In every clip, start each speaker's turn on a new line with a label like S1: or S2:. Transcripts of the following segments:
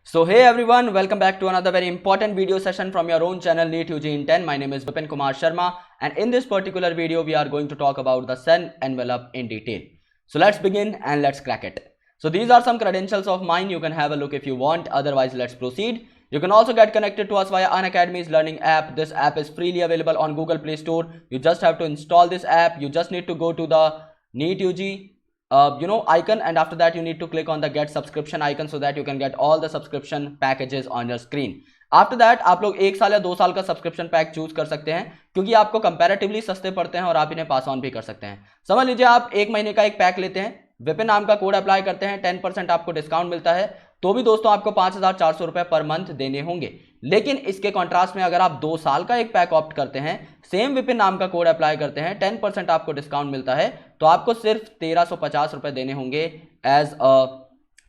S1: So hey everyone, welcome back to another very important video session from your own channel NEET UG in 10. My name is Vipin Kumar Sharma and in this particular video we are going to talk about the cell envelope in detail. So let's begin and let's crack it. So these are some credentials of mine. You can have a look if you want, otherwise let's proceed. You can also get connected to us via Unacademy's learning app. This app is freely available on Google Play Store. You just have to install this app. You just need to go to the NEET UG icon, and after that you need to click on the get subscription icon so that you can get all the subscription packages on your screen. After that आप लोग 1 साल या 2 साल का subscription pack choose कर सकते हैं क्योंकि आपको कंपैरेटिवली सस्ते पड़ते हैं और आप इन्हें पास ऑन भी कर सकते हैं। समझ लीजिए आप 1 महीने का एक पैक लेते हैं, विपिन नाम का कोड अप्लाई करते हैं, 10% आपको डिस्काउंट मिलता है, तो भी दोस्तों आपको 5,400 रुपए पर मंथ देने होंगे। लेकिन इसके कॉन्ट्रास्ट में अगर आप 2 साल का एक पैक ऑप्ट करते हैं, सेम विपिन नाम का कोड अप्लाई करते हैं, 10% आपको डिस्काउंट मिलता है, तो आपको सिर्फ 1,350 रुपए देने होंगे as a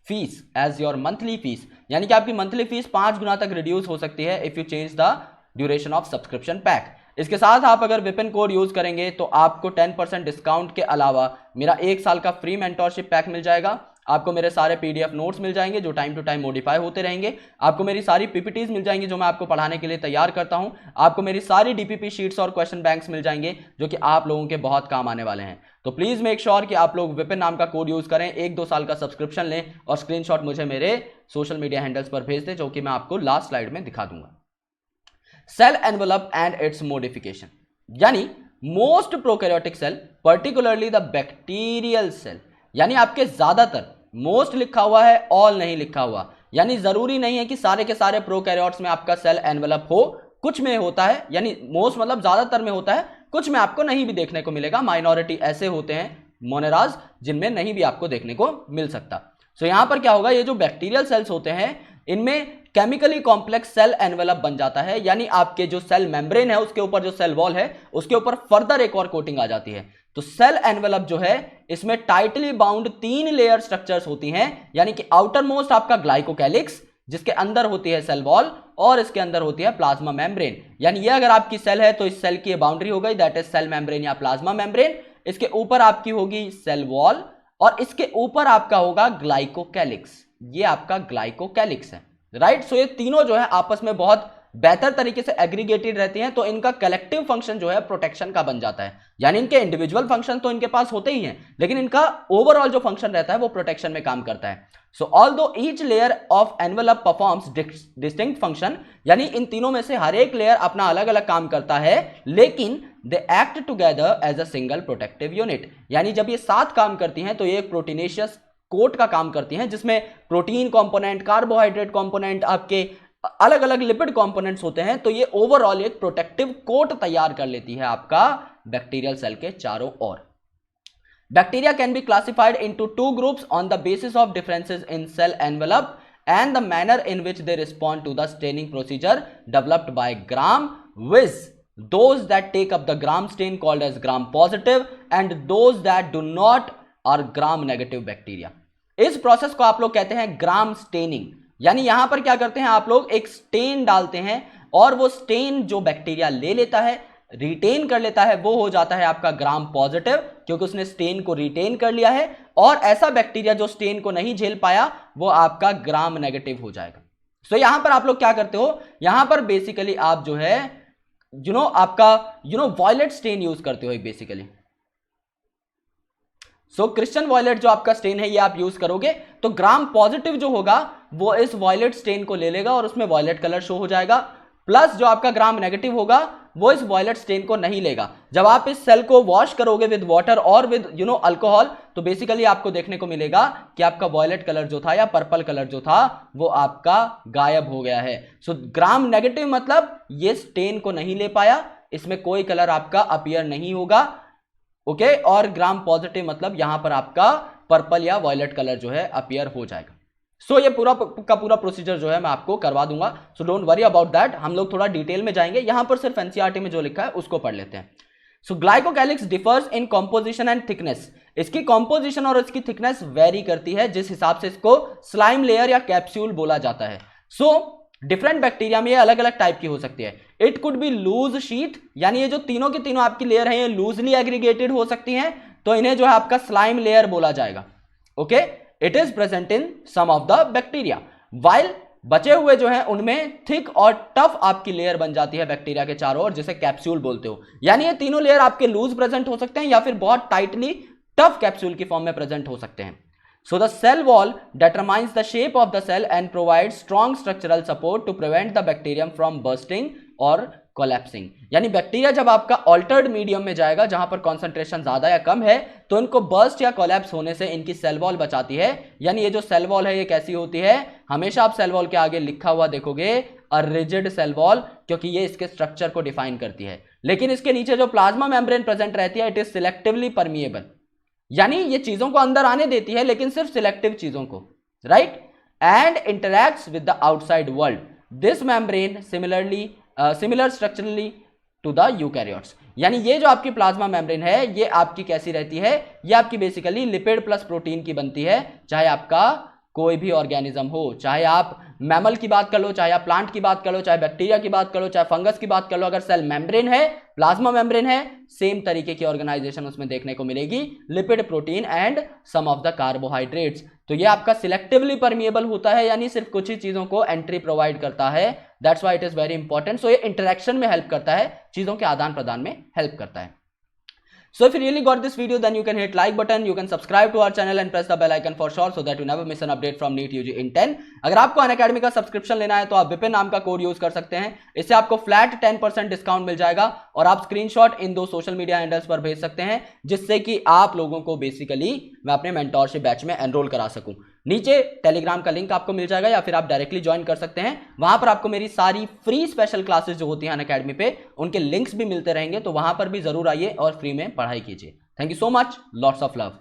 S1: fee, as your monthly fee. यानी कि आपकी मंथली फीस 5 गुना तक रिड्यूस हो सकती है if you change the duration of subscription pack. इसके साथ आप अगर विपिन कोड यूज करेंगे तो आपको 10% डिस्काउंट के अलावा मेरा 1 साल का फ्री मेंटोरशिप पैक मिल जाएगा। आपको मेरे सारे पीडीएफ नोट्स मिल जाएंगे जो टाइम टू टाइम मॉडिफाई होते रहेंगे। आपको मेरी सारी पीपीटीज मिल जाएंगी जो मैं आपको पढ़ाने के लिए तैयार करता हूं। आपको मेरी सारी डीपीपी शीट्स और क्वेश्चन बैंक्स मिल जाएंगे जो कि आप लोगों के बहुत काम आने वाले हैं। तो प्लीज मेक श्योर कि आप लोग विपिन नाम का कोड यूज करें, 1-2 साल का सब्सक्रिप्शन लें और स्क्रीनशॉट मुझे मेरे सोशल मीडिया हैंडल्स पर भेज दें, जो कि मैं आपको लास्ट स्लाइड में दिखा दूंगा। Cell envelope and its modification, यानी most prokaryotic cell, particularly the bacterial cell, यानी आपके ज्यादातर, मोस्ट लिखा हुआ है, ऑल नहीं लिखा हुआ, यानी जरूरी नहीं है कि सारे के सारे प्रोकैरियोट्स में आपका सेल एनवेलप हो, कुछ में होता है, यानी मोस्ट मतलब ज्यादातर में होता है, कुछ में आपको नहीं भी देखने को मिलेगा। माइनॉरिटी ऐसे होते हैं मोनेराज जिनमें नहीं भी आपको देखने को मिल सकता। सो यहां पर क्या होगा, ये जो बैक्टीरियल सेल्स होते हैं इनमें केमिकली कॉम्प्लेक्स सेल एनवेलप बन जाता है, यानी आपके जो सेल मेम्ब्रेन है उसके ऊपर जो सेल वॉल है उसके ऊपर फर्दर एक और कोटिंग आ जाती है। तो सेल एनवेलप जो है इसमें टाइटली बाउंड 3 लेयर स्ट्रक्चर्स होती हैं, यानी कि आउटर मोस्ट आपका ग्लाइकोकैलिक्स जिसके अंदर होती है सेल वॉल और इसके अंदर होती है प्लाज्मा मेम्ब्रेन। यानी ये अगर आपकी सेल है तो इस सेल की बाउंड्री हो गई, दैट इज सेल मेम्ब्रेन या प्लाज्मा मेम्ब्रेन। इसके ऊपर आपकी होगी सेल वॉल और इसके ऊपर आपका होगा ग्लाइकोकैलिक्स, ये आपका ग्लाइकोकैलिक्स है, राइट। सो ये तीनों जो है आपस में बहुत बेहतर तरीके से एग्रीगेटेड रहती हैं, तो इनका कलेक्टिव फंक्शन जो है प्रोटेक्शन का बन जाता है। यानी इनके इंडिविजुअल फंक्शन तो इनके पास होते ही हैं, लेकिन इनका ओवरऑल जो फंक्शन रहता है वो प्रोटेक्शन में काम करता है। सो although each layer of envelope performs distinct function, यानी इन तीनों में से हर एक लेयर अपना अलग अलग काम करता है, लेकिन they act together as a single protective unit. यानी जब ये साथ काम करती हैं तो ये एक प्रोटीनेशियस कोट का काम करती हैं जिसमें प्रोटीन कंपोनेंट, कार्बोहाइड्रेट कंपोनेंट, आपके अलग अलग लिपिड कंपोनेंट्स होते हैं। तो ये ओवरऑल एक प्रोटेक्टिव कोट तैयार कर लेती है आपका बैक्टीरियल सेल के चारों ओर। Bacteria can be classified into 2 groups on the basis of differences in cell envelope and the manner in which they respond to the staining procedure developed by gram with those that take up the gram stain called as gram positive and those that do not are gram negative bacteria। इस process को आप लोग कहते हैं gram staining. यानी यहां पर क्या करते हैं, आप लोग एक स्टेन डालते हैं और वो स्टेन जो बैक्टीरिया ले लेता है, रिटेन कर लेता है, वो हो जाता है आपका ग्राम पॉजिटिव क्योंकि उसने स्टेन को रिटेन कर लिया है, और ऐसा बैक्टीरिया जो स्टेन को नहीं झेल पाया वो आपका ग्राम नेगेटिव हो जाएगा। सो यहां पर आप लोग क्या करते हो, यहां पर बेसिकली आप जो है आपका वॉयलेट स्टेन यूज करते हो बेसिकली। सो क्रिश्चियन वॉयलेट जो आपका स्टेन है ये आप यूज करोगे तो ग्राम पॉजिटिव जो होगा वो इस वॉयलेट स्टेन को ले लेगा और उसमें वॉयलेट कलर शो हो जाएगा, प्लस जो आपका ग्राम नेगेटिव होगा वो इस वॉयलेट स्टेन को नहीं लेगा। जब आप इस सेल को वॉश करोगे विद वाटर और विद अल्कोहल तो बेसिकली आपको देखने को मिलेगा कि आपका वॉयलेट कलर जो था या पर्पल कलर जो था वो आपका गायब हो गया है। सो ग्राम नेगेटिव मतलब ये स्टेन को नहीं ले पाया, इसमें कोई कलर आपका अपीयर नहीं होगा, ओके। और ग्राम पॉजिटिव मतलब यहां पर आपका पर्पल या वॉयलेट कलर जो है अपीयर हो जाएगा। सो ये पूरा का पूरा प्रोसीजर जो है मैं आपको करवा दूंगा, so don't worry about that. हम लोग थोड़ा डिटेल में जाएंगे, यहां पर सिर्फ एनसीईआरटी में जो लिखा है उसको पढ़ लेते हैं। So glycocalyx differs in composition and thickness, इसकी कॉम्पोजिशन और इसकी थिकनेस वेरी करती है, जिस हिसाब से इसको स्लाइम लेयर या कैप्सूल बोला जाता है। सो डिफरेंट बैक्टीरिया में ये अलग अलग टाइप की हो सकती है। It could be loose sheath, यानी ये जो तीनों की तीनों आपकी लेयर है ये लूजली एग्रीगेटेड हो सकती हैं, तो इन्हें जो है आपका स्लाइम लेयर बोला जाएगा, okay. It is present in some of the bacteria, while बचे हुए जो है उनमें थिक और टफ आपकी लेयर बन जाती है बैक्टीरिया के चारों ओर, जिसे कैप्सूल बोलते हो। यानी ये तीनों लेयर आपके लूज प्रेजेंट हो सकते हैं या फिर बहुत टाइटली टफ कैप्सूल की फॉर्म में प्रेजेंट हो सकते हैं। So the cell wall determines the shape of the cell and provides strong structural support to prevent the bacterium from bursting or collapsing। यानी बैक्टीरिया जब आपका ऑल्टर्ड मीडियम में जाएगा जहां पर कॉन्सेंट्रेशन ज्यादा या कम है, तो इनको बर्स्ट या कोलैप्स होने से इनकी सेल वॉल बचाती है। यानी ये जो सेल वॉल है ये कैसी होती है, हमेशा आप सेल वॉल के आगे लिखा हुआ देखोगे अ रिजिड सेल वॉल, क्योंकि ये इसके स्ट्रक्चर को डिफाइन करती है। लेकिन इसके नीचे जो प्लाज्मा मेम्ब्रेन प्रेजेंट रहती है, इट इज सिलेक्टिवली परमिएबल, यानी ये चीजों को अंदर आने देती है लेकिन सिर्फ सिलेक्टिव चीजों को, right, and interacts with the outside world. This membrane similar structurally to the eukaryotes. यानी ये जो आपकी प्लाज्मा मेम्ब्रेन है ये आपकी कैसी रहती है, ये आपकी बेसिकली लिपिड प्लस प्रोटीन की बनती है। चाहे आपका कोई भी ऑर्गेनिज्म हो, चाहे आप मैमल की बात कर लो, चाहे आप प्लांट की बात कर लो, चाहे बैक्टीरिया की बात कर लो, चाहे फंगस की बात कर लो, अगर सेल मेम्ब्रेन है, प्लाज्मा मेम्ब्रेन है, सेम तरीके की ऑर्गेनाइजेशन उसमें देखने को मिलेगी, lipid, protein and some of the carbohydrates. तो ये आपका सिलेक्टिवली परमिएबल होता है, यानी सिर्फ कुछ ही चीजों को एंट्री प्रोवाइड करता है। That's why it is very important. So ये इंटरेक्शन में हेल्प करता है, चीजों के आदान प्रदान में हेल्प करता है। So if you really got this video, then you can hit like button, you can subscribe to our channel and press the bell icon for sure so that you never miss an update from NEET UG in 10। अगर आपको Unacademy का subscription लेना है तो आप विपिन नाम का code use कर सकते हैं, इससे आपको फ्लैट 10% डिस्काउंट मिल जाएगा और आप स्क्रीनशॉट इन 2 सोशल मीडिया हैंडल्स पर भेज सकते हैं, जिससे कि आप लोगों को बेसिकली मैं अपने मेंटोरशिप बैच में एनरोल करा सकूं। नीचे टेलीग्राम का लिंक आपको मिल जाएगा या फिर आप डायरेक्टली ज्वाइन कर सकते हैं, वहां पर आपको मेरी सारी फ्री स्पेशल क्लासेस जो होती हैं अनअकैडमी पे उनके लिंक्स भी मिलते रहेंगे, तो वहां पर भी जरूर आइए और फ्री में पढ़ाई कीजिए। Thank you so much. Lots of love.